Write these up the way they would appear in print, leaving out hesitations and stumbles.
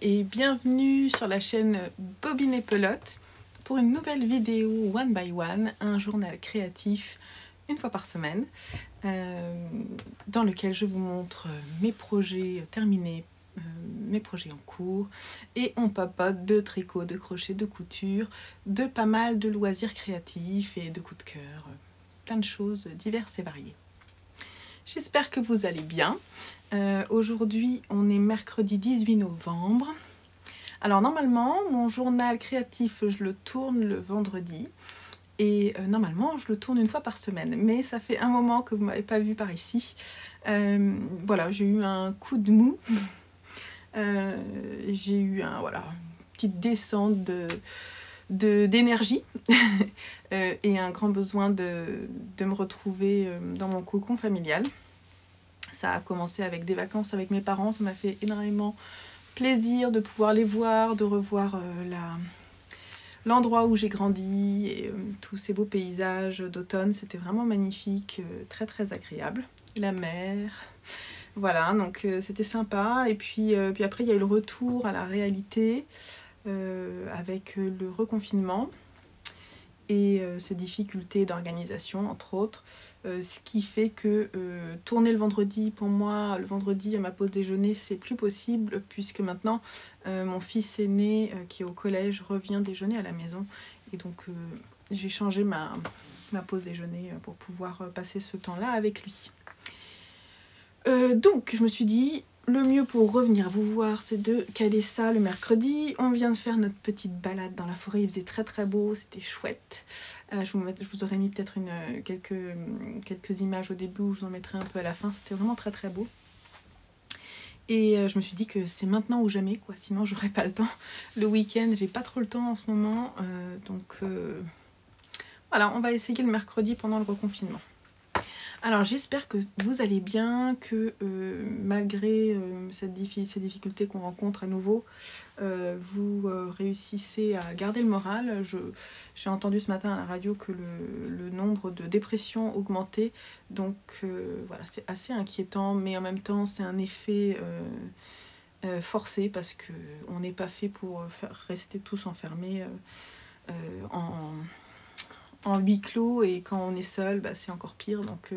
et bienvenue sur la chaîne Bobine et Pelote pour une nouvelle vidéo One by One, un journal créatif une fois par semaine dans lequel je vous montre mes projets terminés, mes projets en cours et on papote de tricot, de crochet, de couture, de pas mal de loisirs créatifs et de coups de cœur, plein de choses diverses et variées. J'espère que vous allez bien. Aujourd'hui, on est mercredi 18 novembre. Alors normalement, mon journal créatif, je le tourne le vendredi. Et normalement, je le tourne une fois par semaine. Mais ça fait un moment que vous ne m'avez pas vu par ici. Voilà, j'ai eu un coup de mou. J'ai eu une petite descente d'énergie et un grand besoin de me retrouver dans mon cocon familial. Ça a commencé avec des vacances avec mes parents, ça m'a fait énormément plaisir de pouvoir les voir, de revoir l'endroit où j'ai grandi et tous ces beaux paysages d'automne, c'était vraiment magnifique, très très agréable. La mer, voilà, donc c'était sympa. Et puis après il y a eu le retour à la réalité avec le reconfinement et ces difficultés d'organisation entre autres, ce qui fait que tourner le vendredi, pour moi, le vendredi à ma pause déjeuner, c'est plus possible puisque maintenant mon fils aîné qui est au collège revient déjeuner à la maison et donc j'ai changé ma pause déjeuner pour pouvoir passer ce temps-là avec lui. Donc je me suis dit, le mieux pour revenir vous voir, c'est de caler ça le mercredi. On vient de faire notre petite balade dans la forêt, il faisait très très beau, c'était chouette. Je vous aurais mis peut-être quelques images au début, je vous en mettrai un peu à la fin, c'était vraiment très très beau. Et je me suis dit que c'est maintenant ou jamais, quoi, sinon j'aurais pas le temps. Le week-end, j'ai pas trop le temps en ce moment, donc voilà, on va essayer le mercredi pendant le reconfinement. Alors j'espère que vous allez bien, que malgré ces difficultés qu'on rencontre à nouveau, vous réussissez à garder le moral. J'ai entendu ce matin à la radio que le nombre de dépressions augmentait, donc voilà, c'est assez inquiétant, mais en même temps c'est un effet forcé parce qu'on n'est pas fait pour rester tous enfermés en huis clos, et quand on est seul, c'est encore pire. Donc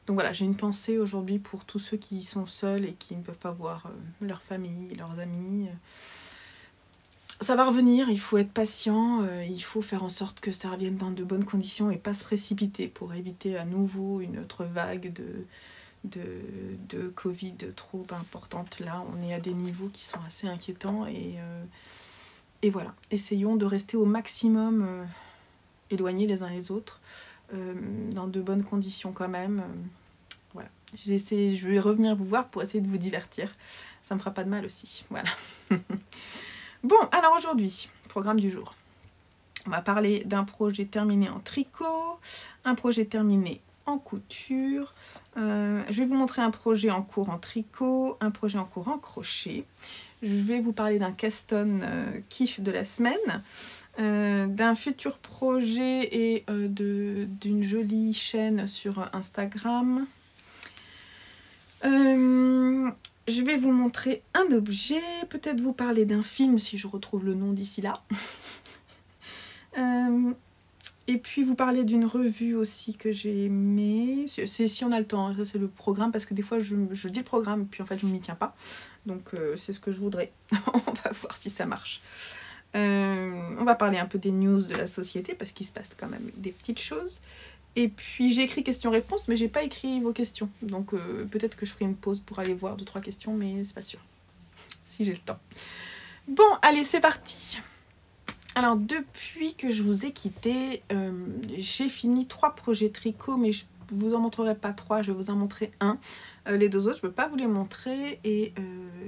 voilà, j'ai une pensée aujourd'hui pour tous ceux qui sont seuls et qui ne peuvent pas voir leur famille, leurs amis. Ça va revenir, il faut être patient, il faut faire en sorte que ça revienne dans de bonnes conditions et pas se précipiter pour éviter à nouveau une autre vague de Covid trop importante. Là, on est à des niveaux qui sont assez inquiétants et voilà, essayons de rester au maximum éloignés les uns les autres, dans de bonnes conditions quand même. Voilà. Je vais revenir vous voir pour essayer de vous divertir. Ça me fera pas de mal aussi. Voilà. Bon, alors aujourd'hui, programme du jour. On va parler d'un projet terminé en tricot, un projet terminé en couture. Je vais vous montrer un projet en cours en tricot, un projet en cours en crochet. Je vais vous parler d'un Caston kiff de la semaine. D'un futur projet et d'une jolie chaîne sur Instagram. Je vais vous montrer un objet, peut-être vous parler d'un film si je retrouve le nom d'ici là. Et puis vous parler d'une revue aussi que j'ai aimée. C'est si on a le temps, ça c'est le programme, parce que des fois je dis le programme puis en fait je ne m'y tiens pas. Donc c'est ce que je voudrais. On va voir si ça marche. On va parler un peu des news de la société parce qu'il se passe quand même des petites choses. Et puis j'ai écrit questions-réponses, mais j'ai pas écrit vos questions. Donc peut-être que je ferai une pause pour aller voir 2-3 questions, mais c'est pas sûr. Si j'ai le temps. Bon, allez, c'est parti. Alors depuis que je vous ai quitté, j'ai fini 3 projets tricot, mais je vous en montrerai pas 3, je vais vous en montrer un. Les 2 autres, je peux pas vous les montrer et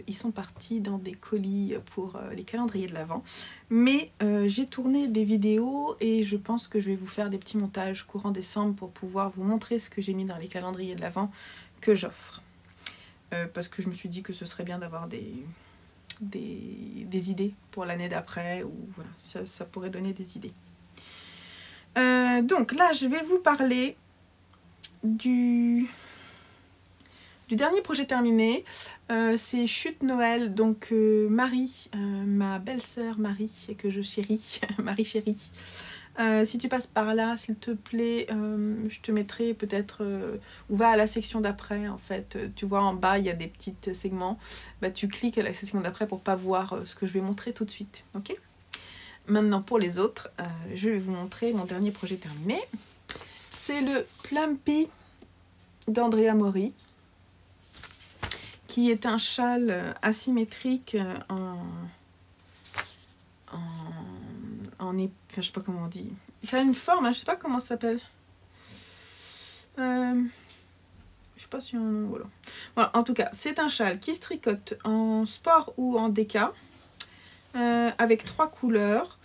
ils sont partis dans des colis pour les calendriers de l'Avent. Mais j'ai tourné des vidéos et je pense que je vais vous faire des petits montages courant décembre pour pouvoir vous montrer ce que j'ai mis dans les calendriers de l'Avent que j'offre. Parce que je me suis dit que ce serait bien d'avoir des idées pour l'année d'après, ou voilà, ça pourrait donner des idées. Donc là, je vais vous parler du Du dernier projet terminé, c'est Chute Noël, donc Marie, ma belle-sœur Marie, que je chéris, Marie chérie. Si tu passes par là, s'il te plaît, je te mettrai peut-être, ou va à la section d'après en fait. Tu vois en bas, il y a des petits segments. Bah, tu cliques à la section d'après pour pas voir ce que je vais montrer tout de suite. Ok ? Maintenant pour les autres, je vais vous montrer mon dernier projet terminé. C'est le Plumpy d'Andrea Mori, qui est un châle asymétrique enfin, je sais pas comment on dit. Ça a une forme, hein, je sais pas comment ça s'appelle. Je sais pas si on... Voilà. Voilà, en tout cas, c'est un châle qui se tricote en sport ou en déca, avec 3 couleurs.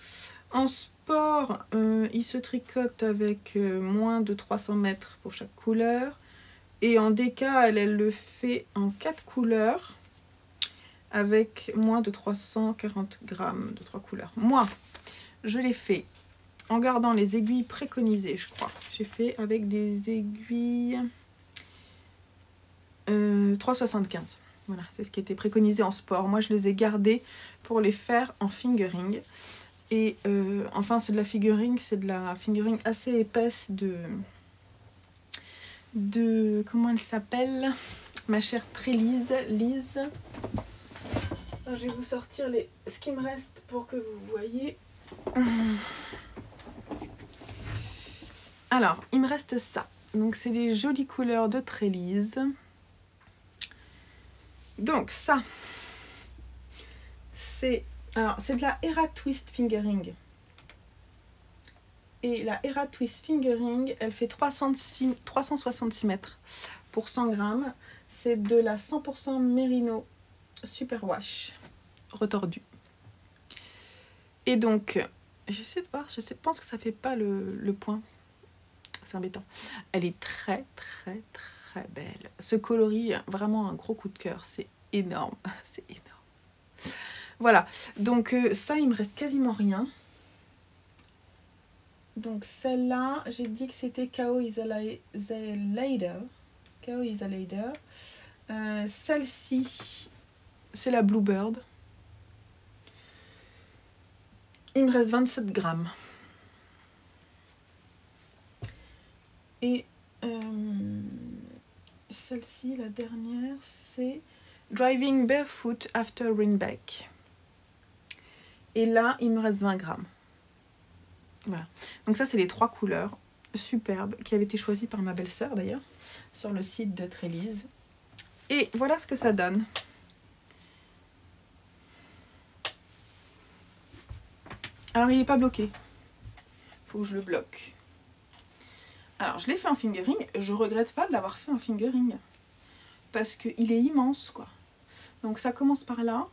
En sport, il se tricote avec moins de 300 mètres pour chaque couleur. Et en déca, elle le fait en 4 couleurs, avec moins de 340 grammes de 3 couleurs. Moi, je l'ai fait en gardant les aiguilles préconisées, je crois. J'ai fait avec des aiguilles 3,75. Voilà, c'est ce qui était préconisé en sport. Moi, je les ai gardées pour les faire en fingering. Et enfin, c'est de la fingering, assez épaisse de comment elle s'appelle, ma chère Trélise, Lise. Alors, je vais vous sortir ce qui me reste pour que vous voyez. Alors, il me reste ça. Donc, c'est des jolies couleurs de Trélise. Donc, ça, c'est de la Hera Twist Fingering. Et la Hera Twist Fingering, elle fait 366 mètres pour 100 grammes. C'est de la 100% Merino Superwash retordue. Et donc, j'essaie de voir, pense que ça fait pas le point. C'est embêtant. Elle est très très très belle. Ce coloris, vraiment un gros coup de cœur. C'est énorme. C'est énorme. Voilà. Donc ça, il me reste quasiment rien. Donc celle-là, j'ai dit que c'était Kao is a Lader. Kao is a Lader. Celle-ci, c'est la Bluebird. Il me reste 27 grammes. Et celle-ci, la dernière, c'est Driving Barefoot After Rainback. Et là, il me reste 20 grammes. Voilà. Donc ça, c'est les 3 couleurs superbes qui avaient été choisies par ma belle-sœur d'ailleurs, sur le site de Trélise. Et voilà ce que ça donne. Alors, il n'est pas bloqué. Il faut que je le bloque. Alors, je l'ai fait en fingering. Je regrette pas de l'avoir fait en fingering. Parce qu'il est immense, quoi. Donc, ça commence par là.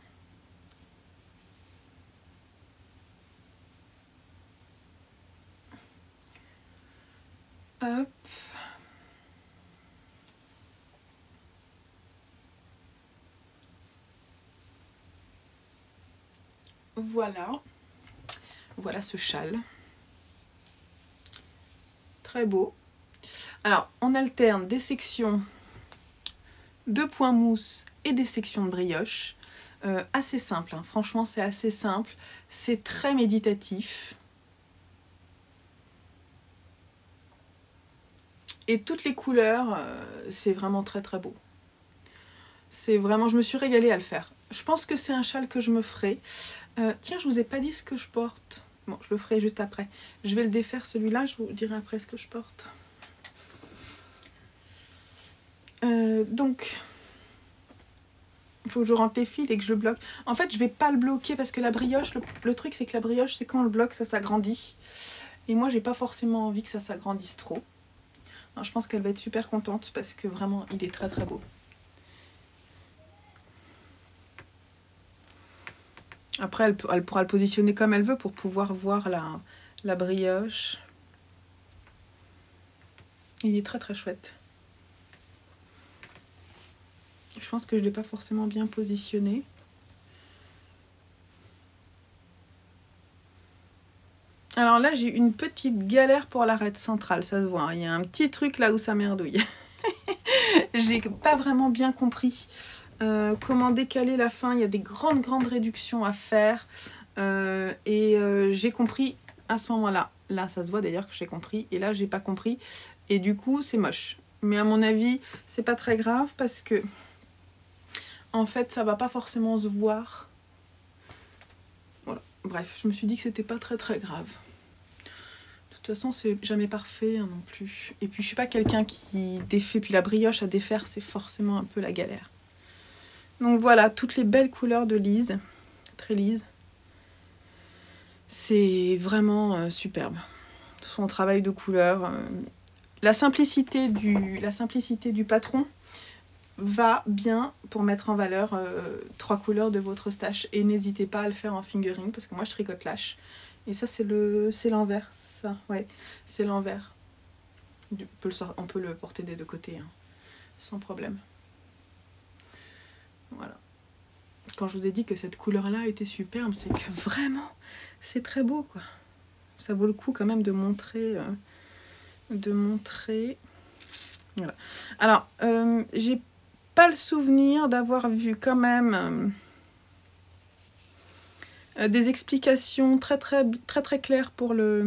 Hop. Voilà. Voilà ce châle. Très beau. Alors, on alterne des sections de point mousse et des sections de brioche. Assez simple, hein. Franchement, c'est assez simple. C'est très méditatif. Et toutes les couleurs, c'est vraiment très très beau. C'est vraiment, je me suis régalée à le faire. Je pense que c'est un châle que je me ferai. Tiens, je vous ai pas dit ce que je porte. Bon, je le ferai juste après. Je vais le défaire celui-là, je vous dirai après ce que je porte. Donc, il faut que je rentre les fils et que je bloque. En fait, je vais pas le bloquer parce que la brioche, le truc c'est que la brioche, c'est quand on le bloque, ça s'agrandit. Et moi, j'ai pas forcément envie que ça s'agrandisse trop. Alors, je pense qu'elle va être super contente parce que vraiment, il est très très beau. Après, elle pourra le positionner comme elle veut pour pouvoir voir la brioche. Il est très très chouette. Je pense que je ne l'ai pas forcément bien positionné. Alors là, j'ai une petite galère pour l'arête centrale, ça se voit. Il y a un petit truc là où ça merdouille. j'ai pas vraiment bien compris comment décaler la fin. Il y a des grandes réductions à faire. J'ai compris à ce moment-là. Là, ça se voit d'ailleurs que j'ai compris. Et là, j'ai pas compris. Et du coup, c'est moche. Mais à mon avis, c'est pas très grave parce que en fait, ça va pas forcément se voir. Voilà. Bref, je me suis dit que c'était pas très grave. De toute façon, c'est jamais parfait hein, non plus. Et puis, je suis pas quelqu'un qui défait. Puis la brioche à défaire, c'est forcément un peu la galère. Donc voilà, toutes les belles couleurs de Lise. Très lise. C'est vraiment superbe. Son travail de couleur. La simplicité du patron va bien pour mettre en valeur 3 couleurs de votre stache. Et n'hésitez pas à le faire en fingering parce que moi je tricote lâche. Et ça c'est l'envers, ça, ouais, c'est l'envers. On peut le porter des deux côtés, hein, sans problème. Voilà. Quand je vous ai dit que cette couleur-là était superbe, c'est que vraiment, c'est très beau, quoi. Ça vaut le coup quand même de montrer. Voilà. Alors, j'ai pas le souvenir d'avoir vu quand même des explications très claires pour la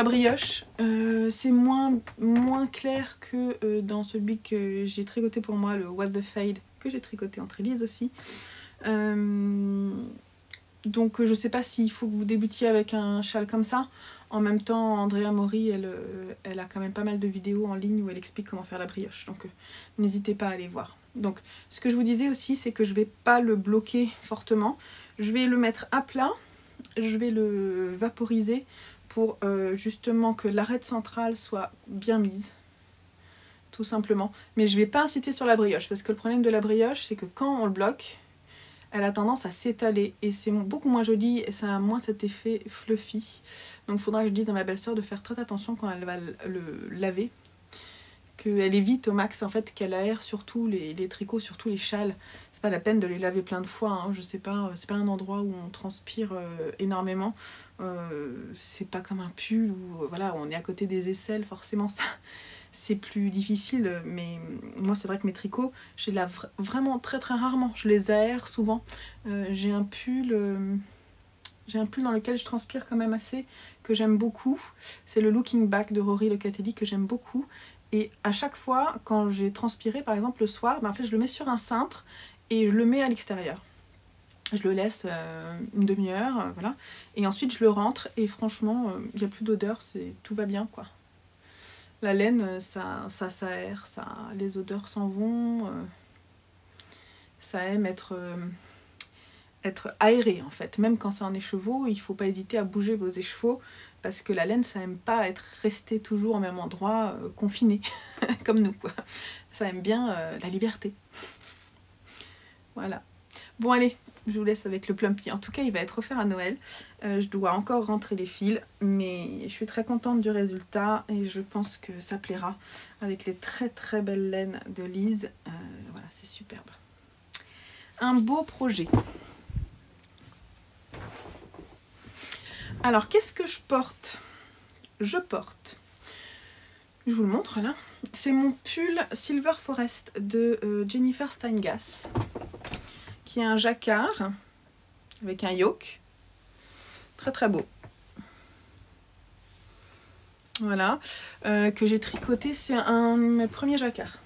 brioche. C'est moins clair que dans celui que j'ai tricoté pour moi, le What the Fade, que j'ai tricoté en trélise aussi. Donc je sais pas s'il faut que vous débutiez avec un châle comme ça. En même temps, Andrea Mori, elle a quand même pas mal de vidéos en ligne où elle explique comment faire la brioche. Donc n'hésitez pas à aller voir. Donc ce que je vous disais aussi, c'est que je vais pas le bloquer fortement. Je vais le mettre à plat. Je vais le vaporiser pour justement que l'arête centrale soit bien mise. Tout simplement. Mais je vais pas inciter sur la brioche. Parce que le problème de la brioche, c'est que quand on le bloque, elle a tendance à s'étaler et c'est beaucoup moins joli et ça a moins cet effet fluffy. Donc il faudra que je dise à ma belle-sœur de faire très attention quand elle va le laver, qu'elle évite au max en fait qu'elle aère surtout les tricots, surtout les châles. C'est pas la peine de les laver plein de fois, hein. Je sais pas, c'est pas un endroit où on transpire énormément. C'est pas comme un pull où voilà, on est à côté des aisselles, forcément ça. C'est plus difficile, mais moi c'est vrai que mes tricots, je les lave vraiment très rarement. Je les aère souvent. J'ai un pull dans lequel je transpire quand même assez, que j'aime beaucoup. C'est le Looking Back de Rory Locatelli que j'aime beaucoup. Et à chaque fois, quand j'ai transpiré, par exemple le soir, ben en fait, je le mets sur un cintre et je le mets à l'extérieur. Je le laisse une demi-heure, voilà. Et ensuite je le rentre et franchement, il n'y a plus d'odeur, tout va bien, quoi. La laine, ça s'aère, les odeurs s'en vont. Ça aime être aéré en fait. Même quand c'est en écheveau, il ne faut pas hésiter à bouger vos écheveaux parce que la laine, ça aime pas être resté toujours au même endroit, confiné, comme nous, quoi. Ça aime bien la liberté. Voilà. Bon allez, je vous laisse avec le Plumpy. En tout cas, il va être offert à Noël. Je dois encore rentrer les fils, mais je suis très contente du résultat et je pense que ça plaira avec les très belles laines de Lise. Voilà, c'est superbe. Un beau projet. Alors, qu'est-ce que je porte? Je vous le montre là. C'est mon pull Silver Forest de Jennifer Steingass, qui est un jacquard avec un yoke. Très beau. Voilà. Que j'ai tricoté. C'est un de mes premiers jacquards.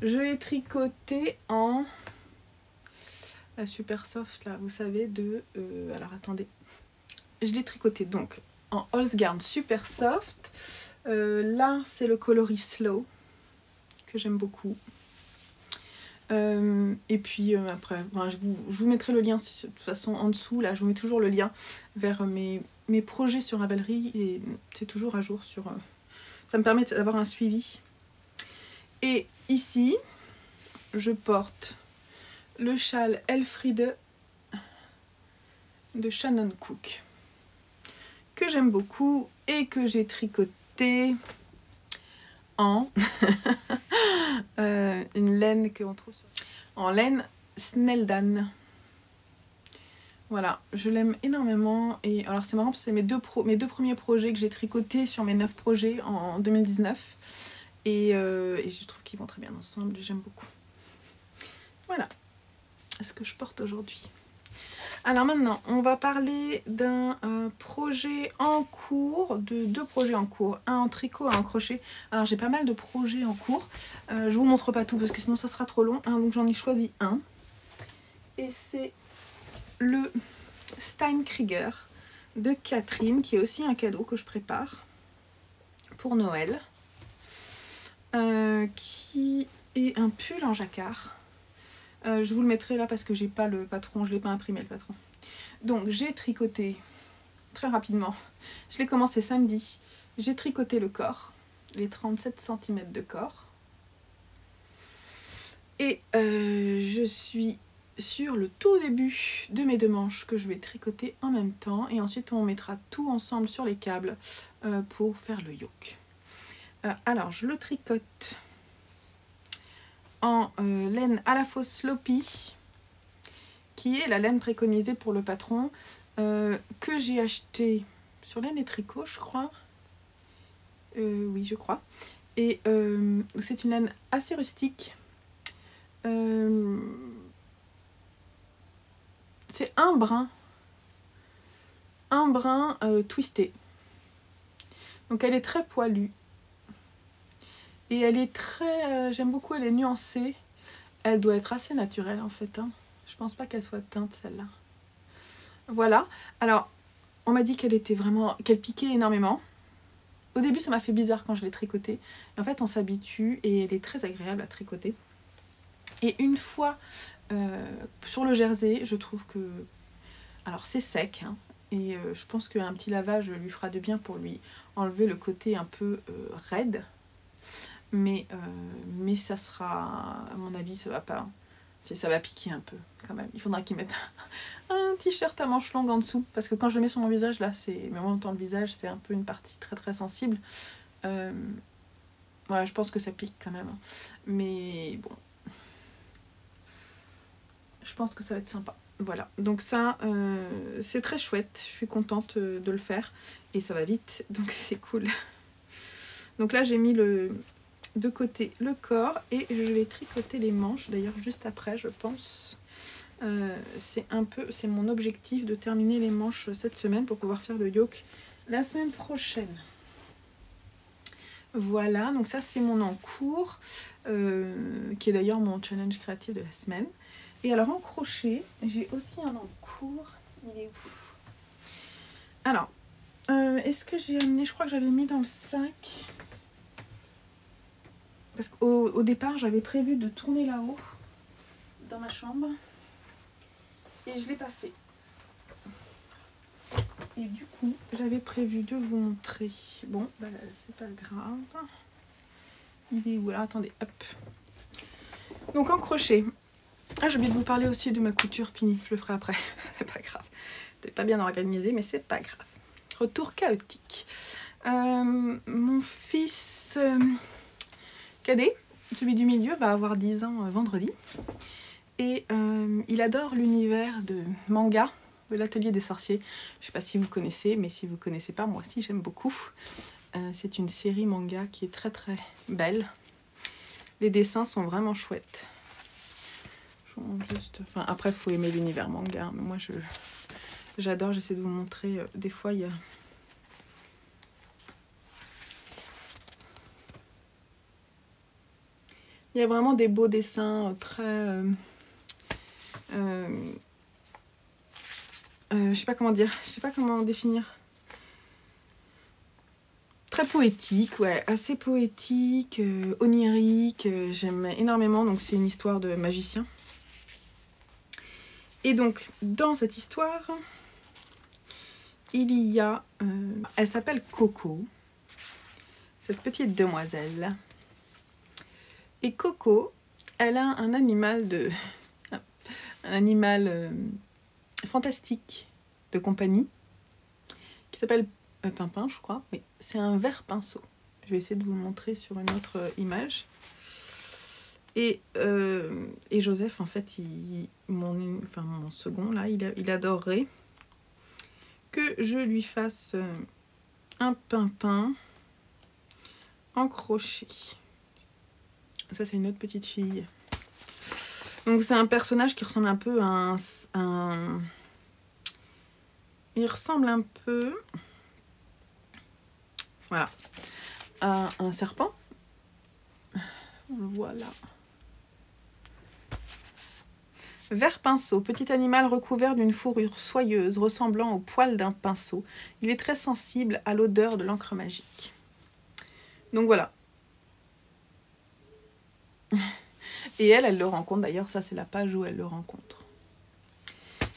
Je l'ai tricoté en... La super soft là, vous savez, alors attendez. Je l'ai tricoté donc en Holzgarn super soft. Là, c'est le coloris Slow, que j'aime beaucoup. Et puis après, je vous mettrai le lien de toute façon en dessous. Là, je vous mets toujours le lien vers mes projets sur Ravelry et c'est toujours à jour sur... ça me permet d'avoir un suivi. Et ici, je porte le châle Elfriede de Shannon Cook, que j'aime beaucoup et que j'ai tricoté en une laine que on trouve en laine Snelldane. Voilà, je l'aime énormément. Et alors c'est marrant parce que c'est mes deux premiers projets que j'ai tricotés sur mes 9 projets en 2019. Et je trouve qu'ils vont très bien ensemble, j'aime beaucoup. Voilà ce que je porte aujourd'hui. Alors maintenant, on va parler d'un projet en cours, de 2 projets en cours, un en tricot et un en crochet. Alors j'ai pas mal de projets en cours, je vous montre pas tout parce que sinon ça sera trop long, donc j'en ai choisi un. Et c'est le Steinkrieger de Catherine, qui est aussi un cadeau que je prépare pour Noël, qui est un pull en jacquard. Je vous le mettrai là parce que j'ai pas le patron, je l'ai pas imprimé le patron. Donc j'ai tricoté très rapidement, je l'ai commencé samedi, j'ai tricoté le corps, les 37 cm de corps. Et je suis sur le tout début de mes 2 manches que je vais tricoter en même temps. Et ensuite on mettra tout ensemble sur les câbles pour faire le yoke. Alors je le tricote en laine à la fausse sloppy, qui est la laine préconisée pour le patron, que j'ai acheté sur Laine et Tricot, je crois. Oui, je crois. Et c'est une laine assez rustique. C'est un brin twisté. Donc elle est très poilue. Et elle est très... j'aime beaucoup, elle est nuancée. Elle doit être assez naturelle en fait. Hein. Je pense pas qu'elle soit teinte celle-là. Voilà. Alors, on m'a dit qu'elle était vraiment... qu'elle piquait énormément. Au début, ça m'a fait bizarre quand je l'ai tricotée. En fait, on s'habitue et elle est très agréable à tricoter. Et une fois sur le jersey, je trouve que... Alors, c'est sec, hein, et je pense qu'un petit lavage lui fera de bien pour lui enlever le côté un peu raide. Mais ça sera... À mon avis, ça va pas... Ça va piquer un peu, quand même. Il faudra qu'il mette un t-shirt à manches longues en dessous. Parce que quand je le mets sur mon visage, là, c'est... Mais en même temps, le visage, c'est un peu une partie très très sensible. Voilà, je pense que ça pique quand même. Mais bon... Je pense que ça va être sympa. Voilà, donc ça, c'est très chouette. Je suis contente de le faire. Et ça va vite, donc c'est cool. Donc là, j'ai mis de côté le corps et je vais tricoter les manches. D'ailleurs, juste après, je pense. C'est mon objectif de terminer les manches cette semaine pour pouvoir faire le yoke la semaine prochaine. Voilà, donc ça, c'est mon en cours, qui est d'ailleurs mon challenge créatif de la semaine. Et alors en crochet, j'ai aussi un en cours. Il est où? Alors, est-ce que j'ai amené... Je crois que j'avais mis dans le sac. Parce qu'au départ, j'avais prévu de tourner là-haut, dans ma chambre. Et je ne l'ai pas fait. Et du coup, j'avais prévu de vous montrer. Bon, bah, c'est pas grave. Il est où? Alors, attendez, hop. Donc en crochet. Ah, j'ai oublié de vous parler aussi de ma couture finie. Je le ferai après. C'est pas grave. C'est pas bien organisé, mais c'est pas grave. Retour chaotique. Mon fils cadet, celui du milieu, va avoir 10 ans vendredi. Et il adore l'univers de manga, de l'Atelier des Sorciers. Je sais pas si vous connaissez, mais si vous connaissez pas, moi aussi j'aime beaucoup. C'est une série manga qui est très très belle. Les dessins sont vraiment chouettes. Juste... Enfin, après, il faut aimer l'univers manga. Mais moi, j'adore. J'essaie de vous montrer. Des fois, il y a vraiment des beaux dessins très... je sais pas comment dire. Je sais pas comment définir. Très poétique, ouais. Assez poétique, onirique. J'aime énormément. Donc, c'est une histoire de magicien. Et donc, dans cette histoire, il y a... elle s'appelle Coco, cette petite demoiselle. Et Coco, elle a un animal fantastique de compagnie, qui s'appelle Pimpin, je crois. Oui, c'est un ver pinceau. Je vais essayer de vous montrer sur une autre image. Et Joseph, en fait, mon second, là, il adorerait que je lui fasse un pimpin en crochet. Ça, c'est une autre petite fille. Donc, c'est un personnage qui ressemble un peu à il ressemble un peu... Voilà. À un serpent. Voilà. Ver pinceau, petit animal recouvert d'une fourrure soyeuse ressemblant au poil d'un pinceau. Il est très sensible à l'odeur de l'encre magique. Donc voilà. Et elle le rencontre. D'ailleurs, ça c'est la page où elle le rencontre.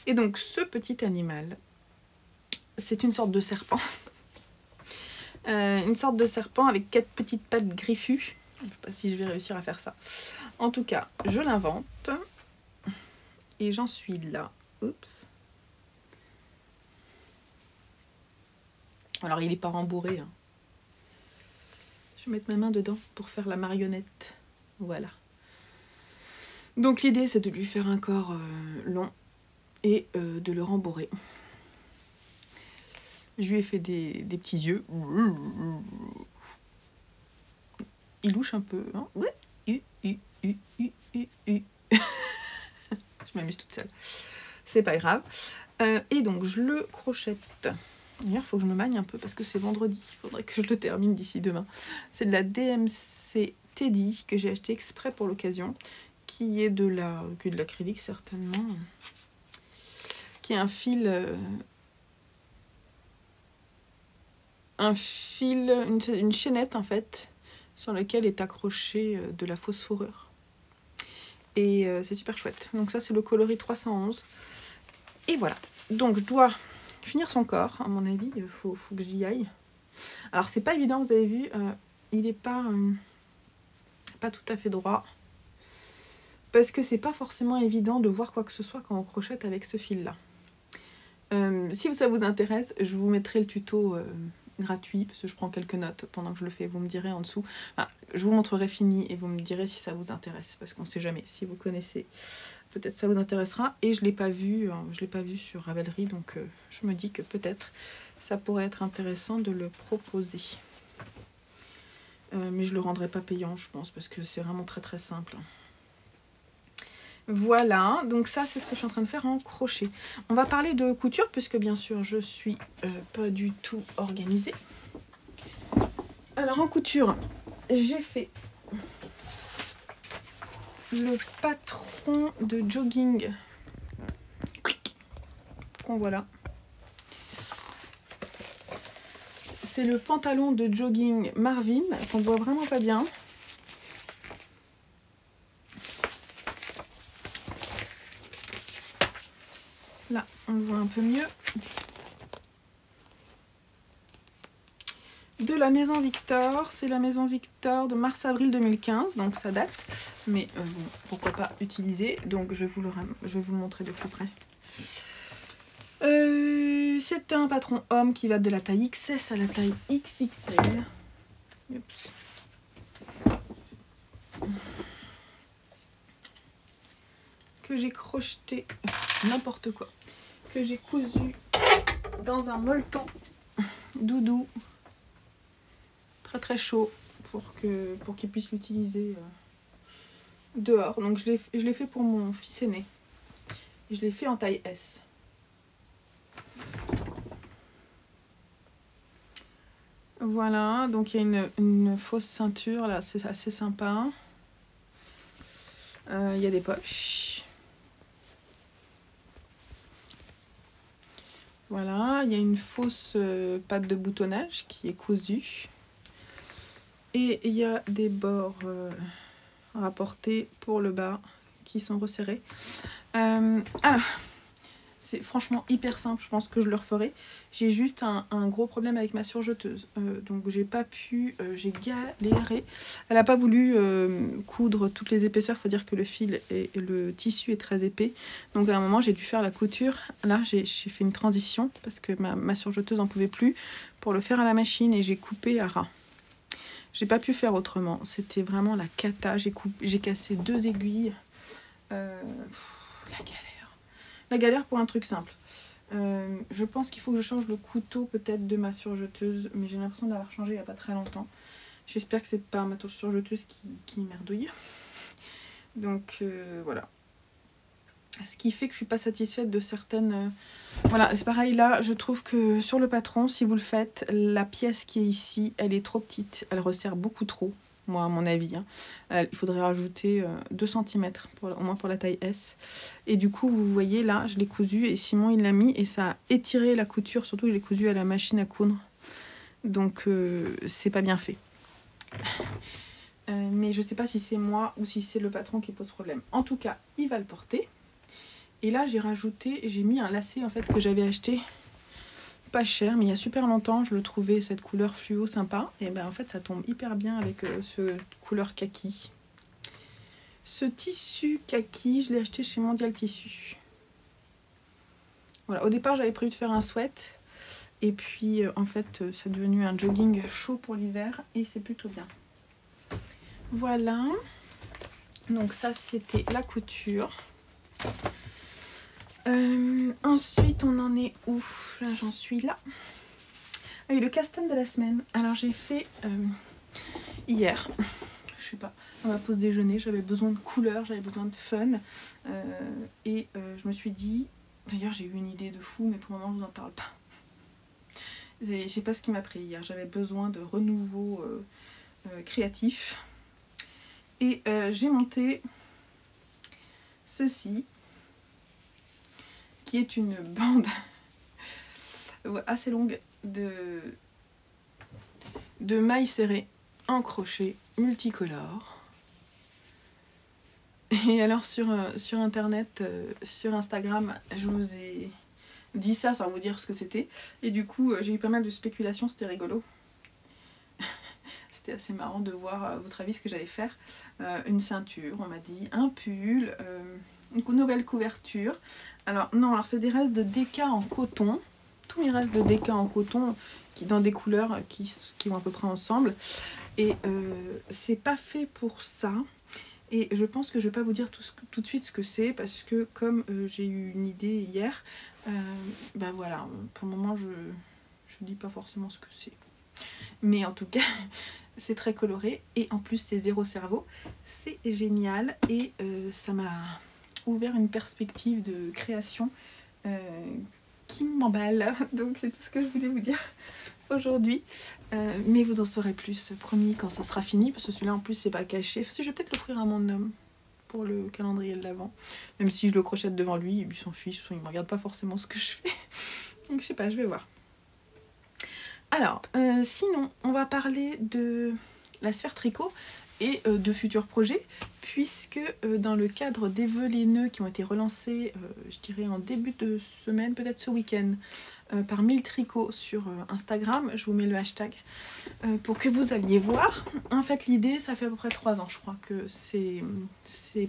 Et donc ce petit animal, c'est une sorte de serpent. Une sorte de serpent avec 4 petites pattes griffues. Je ne sais pas si je vais réussir à faire ça. En tout cas, je l'invente. Et j'en suis là. Oups. Alors, il n'est pas rembourré. Hein. Je vais mettre ma main dedans pour faire la marionnette. Voilà. Donc, l'idée, c'est de lui faire un corps long et de le rembourrer. Je lui ai fait des petits yeux. Il louche un peu. Hein. Je m'amuse toute seule. C'est pas grave. Et donc, je le crochette. D'ailleurs, il faut que je me magne un peu parce que c'est vendredi. Il faudrait que je le termine d'ici demain. C'est de la DMC Teddy que j'ai acheté exprès pour l'occasion. Qui est de l'acrylique certainement. Qui est un fil... une chaînette en fait, sur laquelle est accrochée de la fausse fourrure. Et c'est super chouette. Donc ça, c'est le coloris 311. Et voilà. Donc, je dois finir son corps, à mon avis. Il faut que j'y aille. Alors, c'est pas évident, vous avez vu. Il n'est pas tout à fait droit. Parce que c'est pas forcément évident de voir quoi que ce soit quand on crochette avec ce fil-là. Si ça vous intéresse, je vous mettrai le tuto... gratuit, parce que je prends quelques notes pendant que je le fais, vous me direz en dessous. Enfin, je vous montrerai fini et vous me direz si ça vous intéresse, parce qu'on ne sait jamais. Si vous connaissez, peut-être ça vous intéressera. Et je ne l'ai pas vu, sur Ravelry, donc je me dis que peut-être ça pourrait être intéressant de le proposer. Mais je ne le rendrai pas payant, je pense, parce que c'est vraiment très très simple. Voilà, donc ça c'est ce que je suis en train de faire en crochet. On va parler de couture puisque bien sûr je suis pas du tout organisée. Alors en couture, j'ai fait le patron de jogging qu'on voit là. C'est le pantalon de jogging Marvin qu'on voit vraiment pas bien. Là, on le voit un peu mieux. De la Maison Victor, c'est la Maison Victor de mars-avril 2015, donc ça date, mais bon, pourquoi pas utiliser, donc je vais vous le montrer de plus près. C'est un patron homme qui va de la taille XS à la taille XXL. Oups. Que j'ai crocheté, n'importe quoi, que j'ai cousu dans un molleton doudou très très chaud pour qu'il puisse l'utiliser dehors. Donc je l'ai fait pour mon fils aîné et je l'ai fait en taille S. Voilà, donc il y a une fausse ceinture là, c'est assez sympa. Il y a des poches. Voilà, il y a une fausse patte de boutonnage qui est cousue. Et il y a des bords rapportés pour le bas qui sont resserrés. Alors, c'est franchement hyper simple, je pense que je le referai. J'ai juste un gros problème avec ma surjeteuse. Donc j'ai pas pu, j'ai galéré. Elle n'a pas voulu coudre toutes les épaisseurs, il faut dire que le fil et le tissu est très épais. Donc à un moment j'ai dû faire la couture. Là j'ai fait une transition parce que ma surjeteuse n'en pouvait plus pour le faire à la machine et j'ai coupé à ras. J'ai pas pu faire autrement. C'était vraiment la cata. J'ai cassé 2 aiguilles. La galère. La galère pour un truc simple. Je pense qu'il faut que je change le couteau peut-être de ma surjeteuse, mais j'ai l'impression d'avoir changé il n'y a pas très longtemps. J'espère que c'est pas ma surjeteuse qui merdouille. Donc voilà. Ce qui fait que je suis pas satisfaite de certaines... Voilà, c'est pareil là, je trouve que sur le patron, si vous le faites, la pièce qui est ici, elle est trop petite. Elle resserre beaucoup trop, moi à mon avis. Hein. Il faudrait rajouter 2 cm, au moins pour la taille S. Et du coup, vous voyez là, je l'ai cousu et Simon il l'a mis et ça a étiré la couture, surtout que je l'ai cousu à la machine à coudre. Donc c'est pas bien fait. Mais je sais pas si c'est moi ou si c'est le patron qui pose problème. En tout cas, il va le porter. Et là, j'ai mis un lacet en fait que j'avais acheté pas cher, mais il y a super longtemps. Je le trouvais cette couleur fluo sympa. Et ben en fait, ça tombe hyper bien avec ce couleur kaki. Ce tissu kaki, je l'ai acheté chez Mondial Tissu. Voilà, au départ, j'avais prévu de faire un sweat. Et puis, en fait, c'est devenu un jogging chaud pour l'hiver. Et c'est plutôt bien. Voilà. Donc ça, c'était la couture. Ensuite, on en est où? Là, j'en suis là. Ah oui, le casse-tête de la semaine. Alors, j'ai fait hier, je sais pas, à ma pause déjeuner, j'avais besoin de couleurs, j'avais besoin de fun. Et je me suis dit, d'ailleurs, j'ai eu une idée de fou, mais pour le moment, je vous en parle pas. Je sais pas ce qui m'a pris hier. J'avais besoin de renouveau créatif. Et j'ai monté ceci, qui est une bande assez longue de mailles serrées en crochet multicolore. Et alors sur internet, sur Instagram, je vous ai dit ça sans vous dire ce que c'était. Et du coup, j'ai eu pas mal de spéculations, c'était rigolo. C'était assez marrant de voir, à votre avis, ce que j'allais faire. Une ceinture, on m'a dit, un pull, une nouvelle couverture. Alors non, alors c'est des restes de déca en coton. Tous mes restes de déca en coton, dans des couleurs qui vont à peu près ensemble. Et c'est pas fait pour ça. Et je pense que je vais pas vous dire tout de suite ce que c'est, parce que comme j'ai eu une idée hier, ben voilà, pour le moment je dis pas forcément ce que c'est. Mais en tout cas, c'est très coloré et en plus c'est zéro cerveau. C'est génial et ça m'a ouvert une perspective de création qui m'emballe. Donc c'est tout ce que je voulais vous dire aujourd'hui. Mais vous en saurez plus, promis, quand ça sera fini, parce que celui-là en plus c'est pas caché. Je vais peut-être l'offrir à mon homme pour le calendrier de l'Avent. Même si je le crochette devant lui, il s'en fiche, il ne regarde pas forcément ce que je fais. Donc je sais pas, je vais voir. Alors, sinon, on va parler de la sphère tricot et de futurs projets, puisque dans le cadre des vœux les nœuds qui ont été relancés, je dirais en début de semaine, peut-être ce week-end, par 1000 tricots sur Instagram, je vous mets le hashtag pour que vous alliez voir. En fait, l'idée, ça fait à peu près 3 ans, je crois, que c'est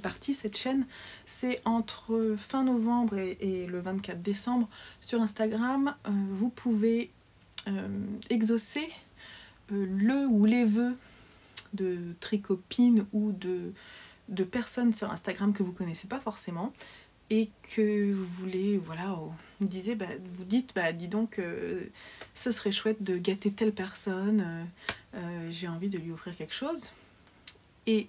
parti, cette chaîne. C'est entre fin novembre et le 24 décembre sur Instagram. Vous pouvez exaucer le ou les vœux de tricopines ou de personnes sur Instagram que vous connaissez pas forcément et que vous voulez, voilà, vous dites, dis donc, ce serait chouette de gâter telle personne, j'ai envie de lui offrir quelque chose. Et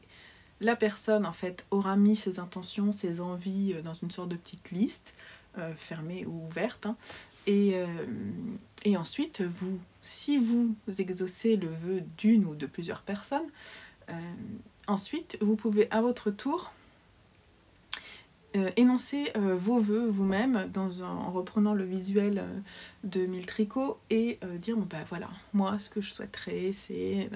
la personne, en fait, aura mis ses intentions, ses envies dans une sorte de petite liste, fermée ou ouverte, hein. Et ensuite, si vous exaucez le vœu d'une ou de plusieurs personnes, ensuite, vous pouvez à votre tour énoncer vos vœux vous-même en reprenant le visuel de 1000 tricots et dire, bon, bah voilà, moi, ce que je souhaiterais, c'est...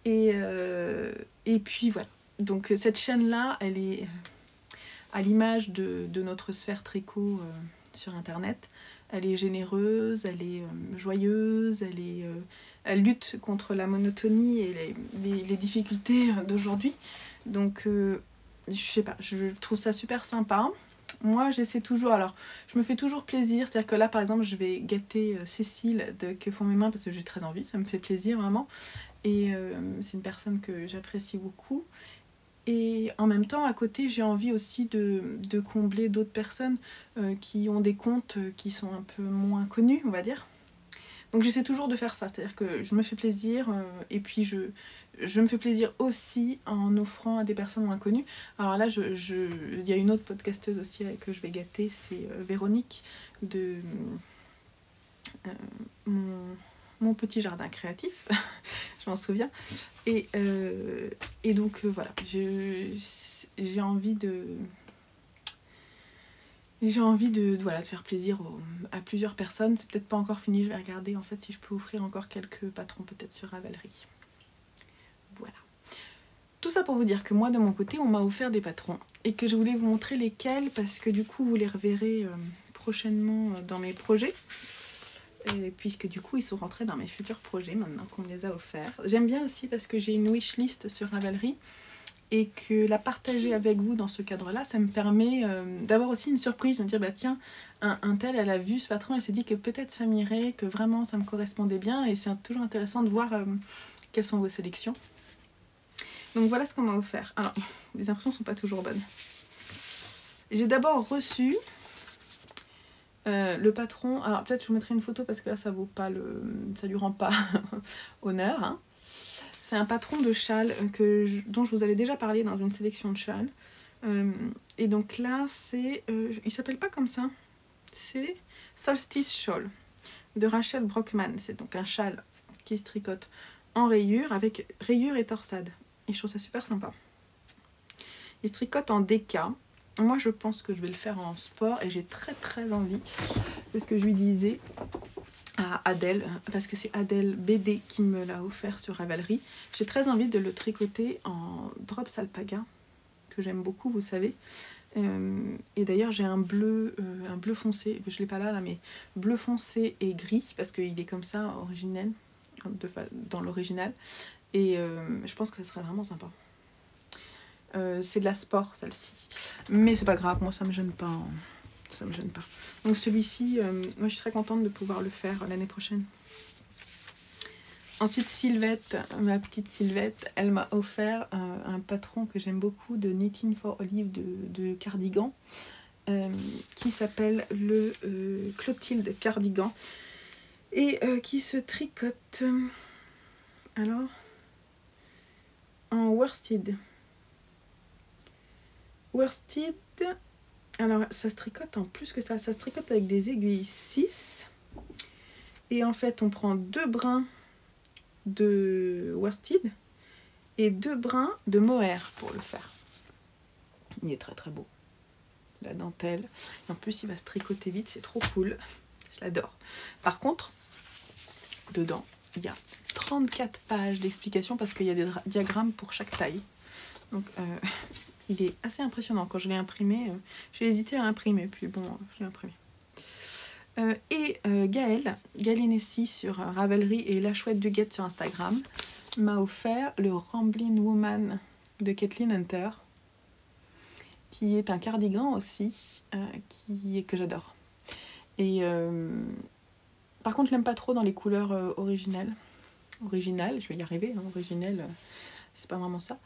Et puis voilà. Donc cette chaîne-là, elle est à l'image de notre sphère tricot sur Internet. Elle est généreuse, elle est joyeuse, elle lutte contre la monotonie et les difficultés d'aujourd'hui. Donc, je sais pas, je trouve ça super sympa. Moi, j'essaie toujours, alors, je me fais toujours plaisir. C'est-à-dire que là, par exemple, je vais gâter Cécile de Que font mes mains parce que j'ai très envie, ça me fait plaisir vraiment. Et c'est une personne que j'apprécie beaucoup. Et en même temps, à côté, j'ai envie aussi de combler d'autres personnes qui ont des comptes qui sont un peu moins connus, on va dire. Donc j'essaie toujours de faire ça, c'est-à-dire que je me fais plaisir et puis je me fais plaisir aussi en offrant à des personnes moins connues. Alors là, il y a une autre podcasteuse aussi que je vais gâter, c'est Véronique de mon petit jardin créatif, je m'en souviens. Et donc voilà, j'ai envie de... voilà, de faire plaisir à plusieurs personnes. C'est peut-être pas encore fini, je vais regarder en fait si je peux offrir encore quelques patrons peut-être sur Ravelry. Voilà. Tout ça pour vous dire que moi de mon côté on m'a offert des patrons et que je voulais vous montrer lesquels parce que du coup vous les reverrez prochainement dans mes projets. Et puisque du coup ils sont rentrés dans mes futurs projets maintenant qu'on me les a offerts. J'aime bien aussi parce que j'ai une wishlist sur Ravelry. Et que la partager avec vous dans ce cadre-là, ça me permet d'avoir aussi une surprise, de me dire, bah tiens, un tel, elle a vu ce patron, elle s'est dit que peut-être ça m'irait, que vraiment ça me correspondait bien, et c'est toujours intéressant de voir quelles sont vos sélections. Donc voilà ce qu'on m'a offert. Alors, les impressions ne sont pas toujours bonnes. J'ai d'abord reçu le patron, alors peut-être je vous mettrai une photo parce que là ça vaut pas ça lui rend pas honneur, hein. C'est un patron de châle dont je vous avais déjà parlé dans une sélection de châles. Et donc là, il s'appelle pas comme ça. C'est Solstice Shawl de Rachel Brockman. C'est donc un châle qui se tricote en rayures avec rayures et torsade. Et je trouve ça super sympa. Il se tricote en déca. Moi, je pense que je vais le faire en sport et j'ai très très envie. C'est ce que je lui disais à Adèle, parce que c'est Adèle BD qui me l'a offert sur Ravelry. J'ai très envie de le tricoter en drops alpaga, que j'aime beaucoup, vous savez. Et d'ailleurs j'ai un bleu foncé, je ne l'ai pas là, mais bleu foncé et gris, parce qu'il est comme ça, originel, dans l'original. Et je pense que ça serait vraiment sympa. C'est de la sport, celle-ci. Mais c'est pas grave, moi ça me gêne pas. Hein. Ça me gêne pas. Donc celui-ci, moi je suis très contente de pouvoir le faire l'année prochaine. Ensuite Sylvette, ma petite Sylvette, elle m'a offert un patron que j'aime beaucoup de Knitting for Olive de cardigan qui s'appelle le Clotilde Cardigan et qui se tricote alors en worsted. Worsted. Alors ça se tricote en plus que ça se tricote avec des aiguilles 6 et en fait on prend 2 brins de worsted et 2 brins de mohair pour le faire. Il est très très beau, la dentelle, et en plus il va se tricoter vite, c'est trop cool, je l'adore. Par contre dedans il y a 34 pages d'explications parce qu'il y a des diagrammes pour chaque taille, donc il est assez impressionnant. Quand je l'ai imprimé, j'ai hésité à l'imprimer, puis bon, je l'ai imprimé. Gaël sur Ravelry et La Chouette du Guette sur Instagram, m'a offert le Ramblin' Woman de Kathleen Hunter, qui est un cardigan aussi, que j'adore. Et par contre, je l'aime pas trop dans les couleurs originales, je vais y arriver, hein, originelles. C'est pas vraiment ça.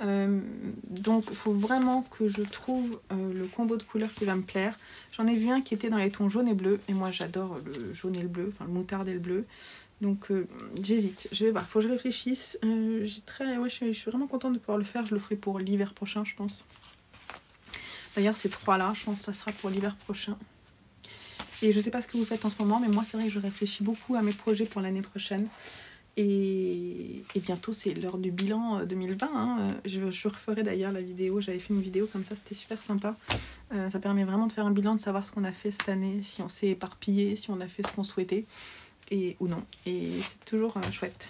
Donc il faut vraiment que je trouve le combo de couleurs qui va me plaire. J'en ai vu un qui était dans les tons jaune et bleu. Et moi j'adore le jaune et le bleu, enfin le moutarde et le bleu. Donc j'hésite. Je vais voir, faut que je réfléchisse. Je suis vraiment contente de pouvoir le faire. Je le ferai pour l'hiver prochain, je pense. D'ailleurs ces trois-là, je pense que ça sera pour l'hiver prochain. Et je sais pas ce que vous faites en ce moment, mais moi c'est vrai que je réfléchis beaucoup à mes projets pour l'année prochaine. Et bientôt c'est l'heure du bilan 2020, hein. Je referai d'ailleurs la vidéo, j'avais fait une vidéo comme ça, c'était super sympa. Ça permet vraiment de faire un bilan, de savoir ce qu'on a fait cette année, si on s'est éparpillé, si on a fait ce qu'on souhaitait ou non. Et c'est toujours chouette.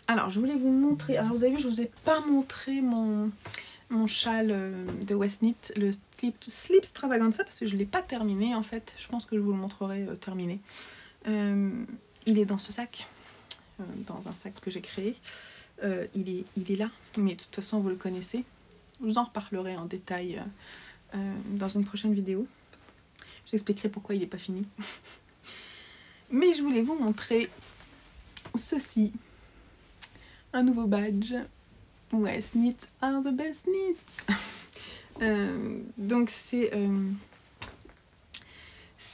Alors je voulais vous montrer, alors vous avez vu je vous ai pas montré mon châle de Westknit, le Slip Extravaganza, parce que je ne l'ai pas terminé en fait, je pense que je vous le montrerai terminé. Il est dans ce sac, dans un sac que j'ai créé. Il est là, mais de toute façon vous le connaissez. Je vous en reparlerai en détail dans une prochaine vidéo. Je vous expliquerai pourquoi il n'est pas fini. Mais je voulais vous montrer ceci. Un nouveau badge. West knits are the best knits. Donc c'est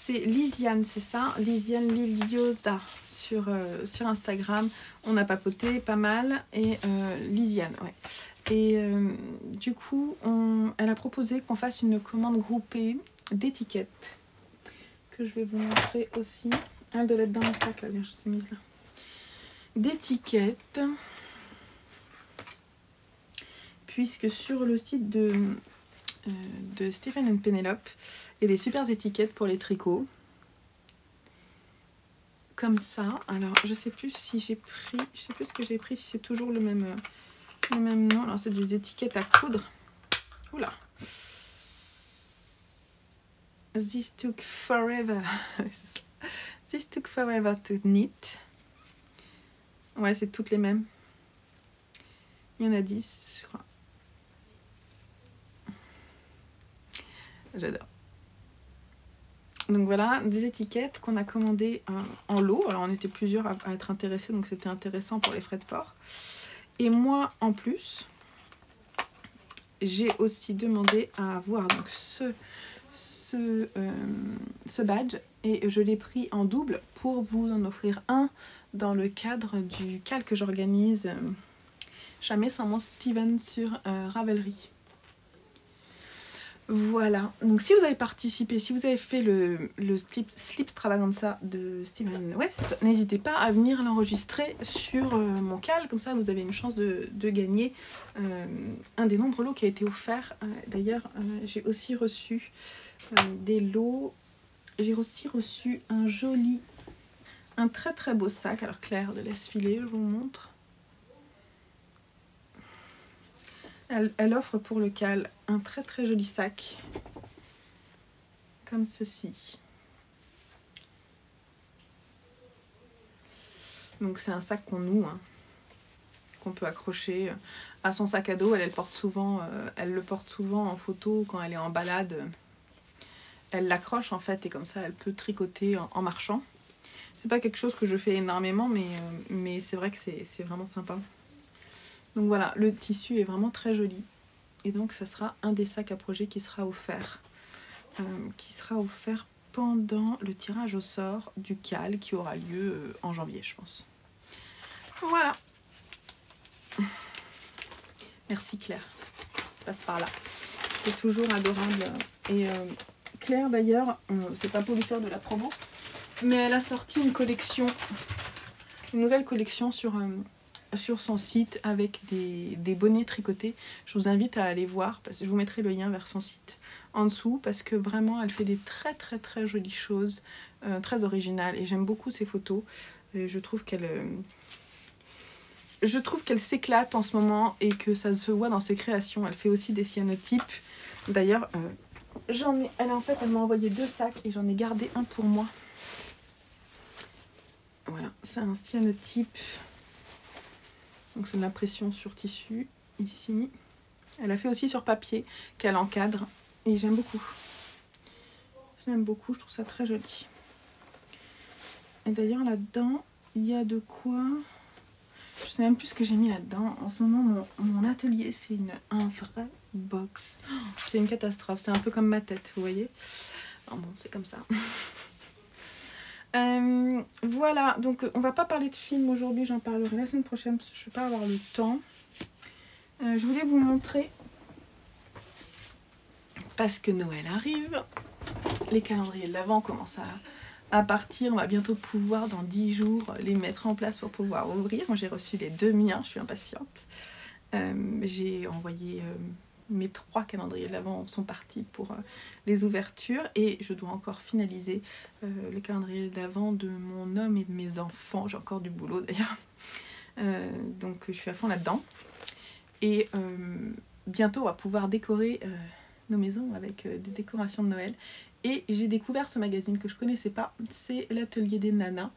Lisiane, c'est ça, Lisiane Liliosa sur Instagram. On a papoté pas mal et Lisiane, ouais. Et du coup, elle a proposé qu'on fasse une commande groupée d'étiquettes que je vais vous montrer aussi. Elle doit être dans mon sac là, bien, je sais mise là. D'étiquettes, puisque sur le site de Stephen & Penelope, il y a des super étiquettes pour les tricots. Comme ça. Alors, je sais plus si j'ai pris, je sais plus ce que j'ai pris, si c'est toujours le même nom. Alors, c'est des étiquettes à coudre. Oula. This took forever. This took forever to knit. Ouais, c'est toutes les mêmes. Il y en a 10, je crois. J'adore. Donc voilà, des étiquettes qu'on a commandées en lot. Alors on était plusieurs à être intéressés, donc c'était intéressant pour les frais de port. Et moi, en plus, j'ai aussi demandé à avoir donc ce badge. Et je l'ai pris en double pour vous en offrir un dans le cadre du cal que j'organise jamais sans mon Steven sur Ravelry. Voilà, donc si vous avez participé, si vous avez fait le Slipstravaganza de Steven West, n'hésitez pas à venir l'enregistrer sur mon cal, comme ça vous avez une chance de gagner un des nombreux lots qui a été offert. D'ailleurs, j'ai aussi reçu des lots, j'ai aussi reçu un très très beau sac. Alors Claire de laisse filer, je vous montre. Elle offre pour le cal un très très joli sac, comme ceci. Donc c'est un sac qu'on noue, hein, qu'on peut accrocher à son sac à dos. Elle le porte souvent en photo quand elle est en balade. Elle l'accroche en fait et comme ça elle peut tricoter en marchant. C'est pas quelque chose que je fais énormément, mais c'est vrai que c'est vraiment sympa. Donc voilà, le tissu est vraiment très joli. Et donc ça sera un des sacs à projet qui sera offert. Pendant le tirage au sort du cal qui aura lieu en janvier, je pense. Voilà. Merci Claire. Passe par là. C'est toujours adorable. Et Claire d'ailleurs, c'est pas pour lui faire de la promo, mais elle a sorti une nouvelle collection sur son site avec des bonnets tricotés. Je vous invite à aller voir, parce que je vous mettrai le lien vers son site en dessous, parce que vraiment elle fait des très très très jolies choses, très originales, et j'aime beaucoup ses photos. Et je trouve qu'elle s'éclate en ce moment et que ça se voit dans ses créations. Elle fait aussi des cyanotypes. D'ailleurs, elle m'a envoyé 2 sacs et j'en ai gardé un pour moi. Voilà, c'est un cyanotype. Donc c'est de l'impression sur tissu, ici. Elle a fait aussi sur papier, qu'elle encadre. Et j'aime beaucoup. J'aime beaucoup, je trouve ça très joli. Et d'ailleurs là-dedans, il y a de quoi... Je sais même plus ce que j'ai mis là-dedans. En ce moment, mon atelier, c'est un vrai box. Oh, c'est une catastrophe, c'est un peu comme ma tête, vous voyez. Alors bon, c'est comme ça. Voilà, donc on va pas parler de film aujourd'hui, j'en parlerai la semaine prochaine parce que je vais pas avoir le temps. Je voulais vous montrer, parce que Noël arrive, les calendriers de l'Avent commencent à partir. On va bientôt pouvoir, dans 10 jours, les mettre en place pour pouvoir ouvrir. Moi j'ai reçu les 2 miens, je suis impatiente. J'ai envoyé... mes 3 calendriers de l'Avent sont partis pour les ouvertures et je dois encore finaliser le calendrier de l'Avent de mon homme et de mes enfants. J'ai encore du boulot d'ailleurs. Donc je suis à fond là-dedans. Et bientôt on va pouvoir décorer nos maisons avec des décorations de Noël. Et j'ai découvert ce magazine que je connaissais pas. C'est l'Atelier des Nanas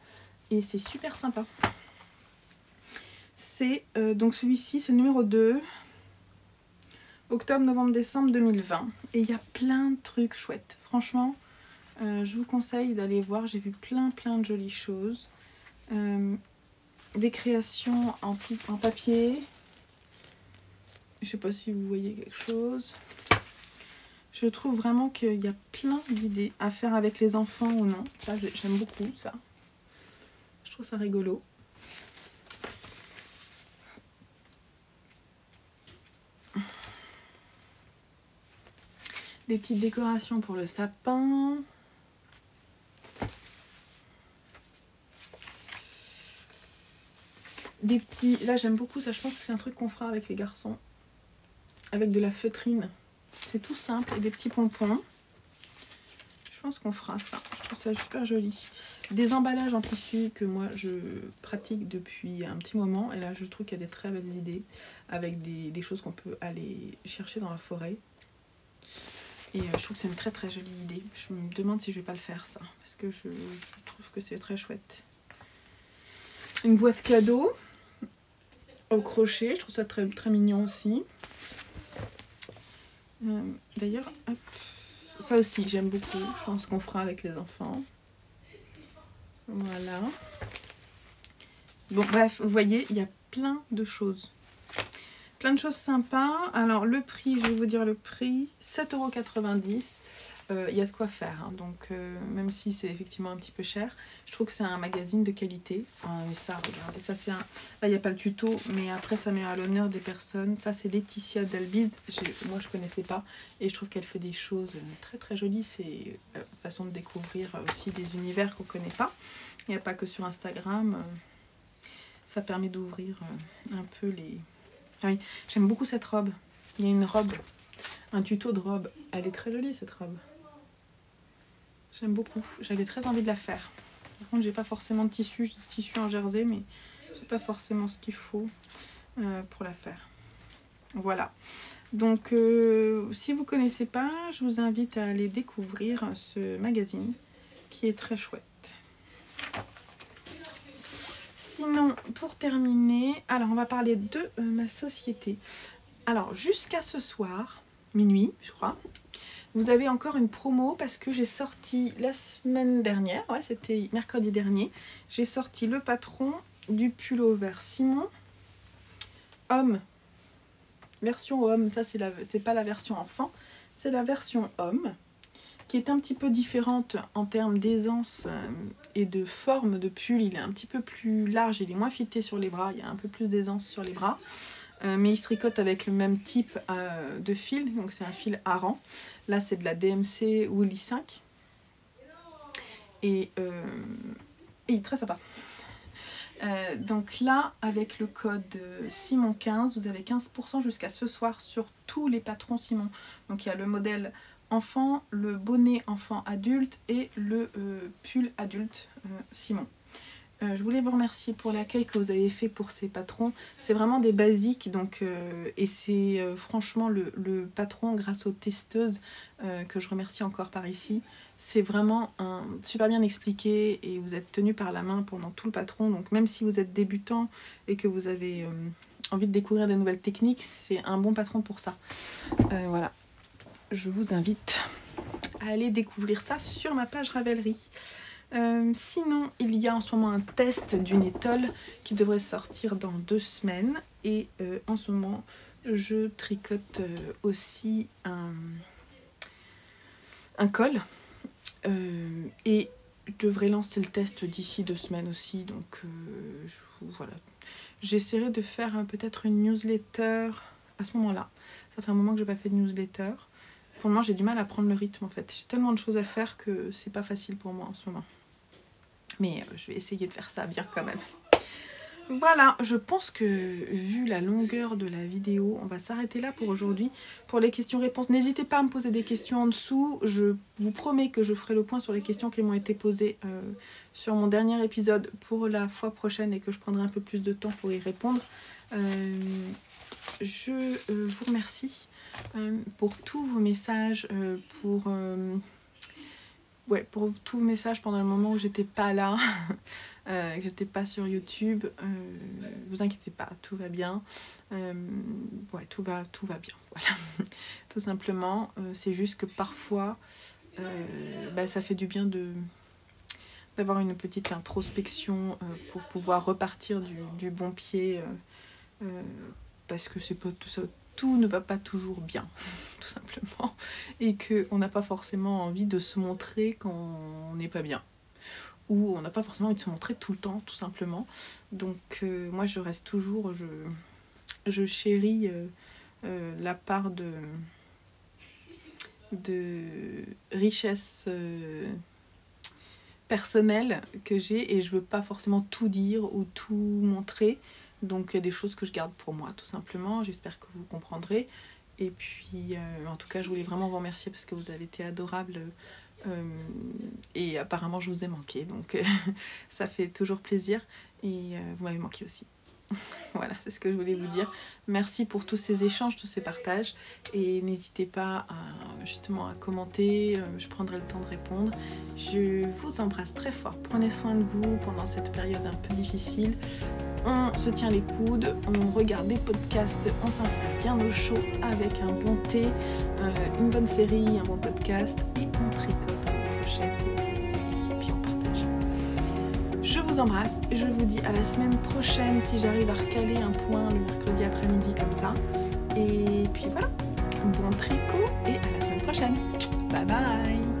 et c'est super sympa. C'est donc celui-ci, c'est le numéro 2. Octobre, novembre, décembre 2020. Et il y a plein de trucs chouettes. Franchement, je vous conseille d'aller voir. J'ai vu plein de jolies choses. des créations en papier. Je sais pas si vous voyez quelque chose. Je trouve vraiment qu'il y a plein d'idées à faire avec les enfants ou non. Ça, j'aime beaucoup ça. Je trouve ça rigolo. Des petites décorations pour le sapin. Des petits... Là, j'aime beaucoup ça. Je pense que c'est un truc qu'on fera avec les garçons. Avec de la feutrine. C'est tout simple. Et des petits pompons. Je pense qu'on fera ça. Je trouve ça super joli. Des emballages en tissu que moi, je pratique depuis un petit moment. Et là, je trouve qu'il y a des très belles idées. Avec des choses qu'on peut aller chercher dans la forêt. Et je trouve que c'est une très très jolie idée. Je me demande si je vais pas le faire ça. Parce que je trouve que c'est très chouette. Une boîte cadeau. Au crochet. Je trouve ça très, très mignon aussi. D'ailleurs, ça aussi j'aime beaucoup. Je pense qu'on fera avec les enfants. Voilà. Bon bref, vous voyez, il y a plein de choses. Plein de choses sympas. Alors le prix, je vais vous dire le prix, 7,90 €. Il y a de quoi faire. Hein. Donc même si c'est effectivement un petit peu cher, je trouve que c'est un magazine de qualité. Et ça, regardez, ça c'est un... Là il n'y a pas le tuto, mais après ça met à l'honneur des personnes. Ça c'est Laetitia Dalbiz. Moi je connaissais pas. Et je trouve qu'elle fait des choses très très jolies. C'est une façon de découvrir aussi des univers qu'on ne connaît pas. Il n'y a pas que sur Instagram. Ça permet d'ouvrir un peu les... Ah oui, j'aime beaucoup cette robe. Il y a une robe, un tuto de robe. Elle est très jolie cette robe. J'aime beaucoup. J'avais très envie de la faire. Par contre, j'ai pas forcément de tissu en jersey, mais c'est pas forcément ce qu'il faut pour la faire. Voilà. Donc, si vous connaissez pas, je vous invite à aller découvrir ce magazine qui est très chouette. Sinon, pour terminer, alors on va parler de ma société. Alors, jusqu'à ce soir, minuit, je crois, vous avez encore une promo parce que j'ai sorti la semaine dernière, ouais, c'était mercredi dernier, j'ai sorti le patron du pullover Simon, homme, version homme, ça c'est pas la version enfant, c'est la version homme, qui est un petit peu différente en termes d'aisance et de forme de pull. Il est un petit peu plus large, il est moins fité sur les bras, il y a un peu plus d'aisance sur les bras. Mais il se tricote avec le même type de fil, donc c'est un fil Aran. Là c'est de la DMC Woolly 5. Et il est très sympa. Donc là, avec le code Simon15, vous avez 15% jusqu'à ce soir sur tous les patrons Simon. Donc il y a le modèle enfant, le bonnet enfant adulte et le pull adulte Simon. Je voulais vous remercier pour l'accueil que vous avez fait pour ces patrons. C'est vraiment des basiques, donc, et c'est franchement le patron grâce aux testeuses que je remercie encore par ici. C'est vraiment super bien expliqué et vous êtes tenu par la main pendant tout le patron. Donc même si vous êtes débutant et que vous avez envie de découvrir des nouvelles techniques, c'est un bon patron pour ça. Voilà. Je vous invite à aller découvrir ça sur ma page Ravelry. Sinon, il y a en ce moment un test d'une étole qui devrait sortir dans 2 semaines. Et en ce moment, je tricote aussi un col. Et je devrais lancer le test d'ici 2 semaines aussi. Donc voilà. J'essaierai de faire peut-être une newsletter à ce moment-là. Ça fait un moment que je n'ai pas fait de newsletter. Pour le moment, j'ai du mal à prendre le rythme en fait. J'ai tellement de choses à faire que c'est pas facile pour moi en ce moment. Mais je vais essayer de faire ça bien quand même. Voilà, je pense que vu la longueur de la vidéo, on va s'arrêter là pour aujourd'hui. Pour les questions-réponses, n'hésitez pas à me poser des questions en dessous. Je vous promets que je ferai le point sur les questions qui m'ont été posées sur mon dernier épisode pour la fois prochaine et que je prendrai un peu plus de temps pour y répondre. Je vous remercie pour tous vos messages, pour tous vos messages pendant le moment où j'étais pas là, que j'étais pas sur YouTube. Vous inquiétez pas, tout va bien. Tout va bien, voilà. Tout simplement, c'est juste que parfois, ça fait du bien de d'avoir une petite introspection pour pouvoir repartir du bon pied, parce que c'est pas tout ça, tout ne va pas toujours bien, tout simplement, et qu'on n'a pas forcément envie de se montrer quand on n'est pas bien, ou on n'a pas forcément envie de se montrer tout le temps, tout simplement. Donc moi je reste toujours, je chéris la part de richesse personnelle que j'ai, et je veux pas forcément tout dire ou tout montrer. Donc il y a des choses que je garde pour moi, tout simplement. J'espère que vous comprendrez. Et puis, en tout cas, je voulais vraiment vous remercier parce que vous avez été adorables. Et apparemment, je vous ai manqué. Donc, ça fait toujours plaisir. Et vous m'avez manqué aussi. Voilà, c'est ce que je voulais vous dire. Merci pour tous ces échanges, tous ces partages. Et n'hésitez pas justement à commenter. Je prendrai le temps de répondre. Je vous embrasse très fort. Prenez soin de vous pendant cette période un peu difficile. On se tient les coudes, on regarde des podcasts, on s'installe bien au chaud avec un bon thé, une bonne série, un bon podcast, et on tricote, on crochette et puis on partage. Je vous embrasse, je vous dis à la semaine prochaine si j'arrive à recaler un point le mercredi après-midi comme ça. Et puis voilà, bon tricot et à la semaine prochaine. Bye bye.